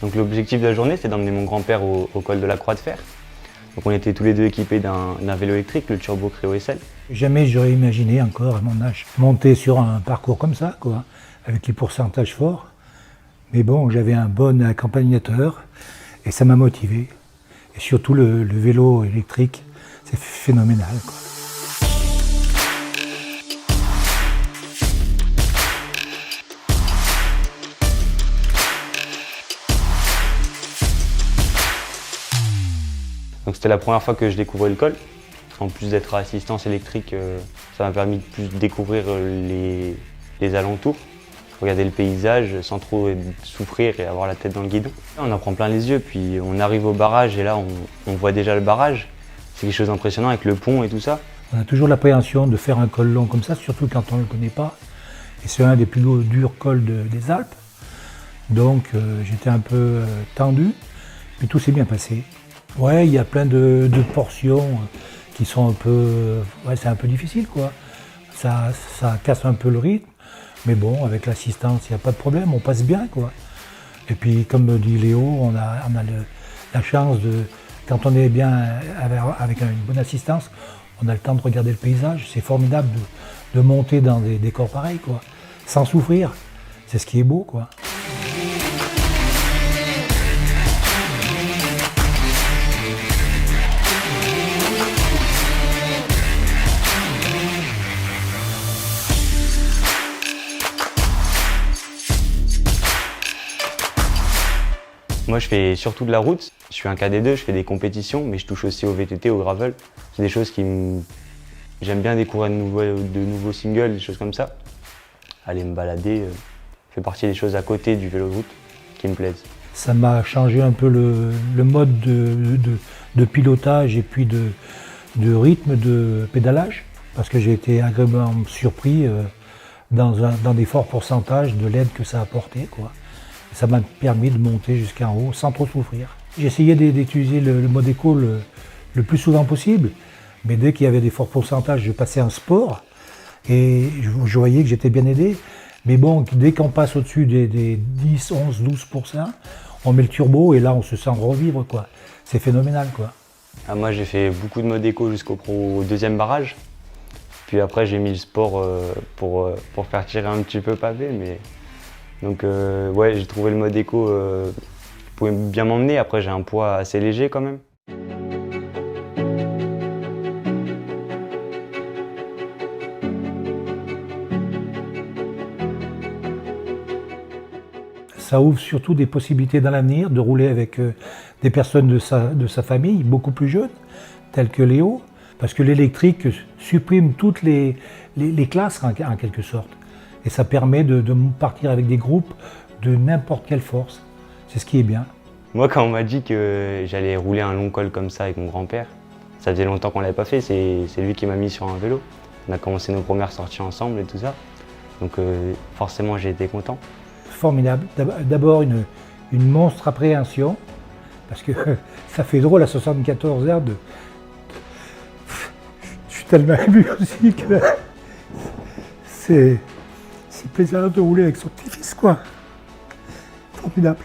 Donc l'objectif de la journée, c'est d'emmener mon grand-père au col de la Croix de Fer. Donc on était tous les deux équipés d'un vélo électrique, le Turbo Creo SL. Jamais j'aurais imaginé encore à mon âge monter sur un parcours comme ça, quoi, avec les pourcentages forts. Mais bon, j'avais un bon accompagnateur et ça m'a motivé. Et surtout le vélo électrique, c'est phénoménal, quoi. Donc c'était la première fois que je découvrais le col. En plus d'être à assistance électrique, ça m'a permis de plus découvrir les alentours, regarder le paysage sans trop souffrir et avoir la tête dans le guidon. On en prend plein les yeux, puis on arrive au barrage et là on voit déjà le barrage. C'est quelque chose d'impressionnant avec le pont et tout ça. On a toujours l'appréhension de faire un col long comme ça, surtout quand on ne le connaît pas. Et c'est un des plus durs cols des Alpes. Donc j'étais un peu tendu, mais tout s'est bien passé. Ouais, il y a plein de portions qui sont un peu... Ouais, c'est un peu difficile, quoi. Ça casse un peu le rythme, mais bon, avec l'assistance, il n'y a pas de problème, on passe bien, quoi. Et puis, comme dit Léo, on a la chance de... Quand on est bien avec une bonne assistance, on a le temps de regarder le paysage. C'est formidable de monter dans des décors pareils, quoi, sans souffrir. C'est ce qui est beau, quoi. Moi, je fais surtout de la route. Je suis un KD2, je fais des compétitions, mais je touche aussi au VTT, au gravel. C'est des choses J'aime bien découvrir de nouveaux singles, des choses comme ça. Aller me balader, fait partie des choses à côté du vélo de route qui me plaisent. Ça m'a changé un peu le mode de pilotage et puis de rythme de pédalage, parce que j'ai été agréablement surpris dans des forts pourcentages de l'aide que ça a apporté, quoi. Ça m'a permis de monter jusqu'en haut sans trop souffrir. J'ai essayé d'utiliser le mode éco le plus souvent possible, mais dès qu'il y avait des forts pourcentages, je passais en sport et je voyais que j'étais bien aidé. Mais bon, dès qu'on passe au-dessus des 10, 11, 12%, on met le turbo et là on se sent revivre, quoi. C'est phénoménal, quoi. Ah, moi j'ai fait beaucoup de mode éco au deuxième barrage. Puis après j'ai mis le sport pour faire tirer un petit peu pavé. Donc ouais, j'ai trouvé le mode éco pouvait bien m'emmener. Après j'ai un poids assez léger quand même. Ça ouvre surtout des possibilités dans l'avenir de rouler avec des personnes de sa famille, beaucoup plus jeunes, telles que Léo, parce que l'électrique supprime toutes les classes en quelque sorte. Et ça permet de partir avec des groupes de n'importe quelle force. C'est ce qui est bien. Moi, quand on m'a dit que j'allais rouler un long col comme ça avec mon grand-père, ça faisait longtemps qu'on ne l'avait pas fait, c'est lui qui m'a mis sur un vélo. On a commencé nos premières sorties ensemble et tout ça. Donc forcément, j'ai été content. Formidable. D'abord une monstre appréhension, parce que ça fait drôle à 74 heures de... Je suis tellement ému aussi que c'est plaisant de rouler avec son petit-fils, quoi. Formidable.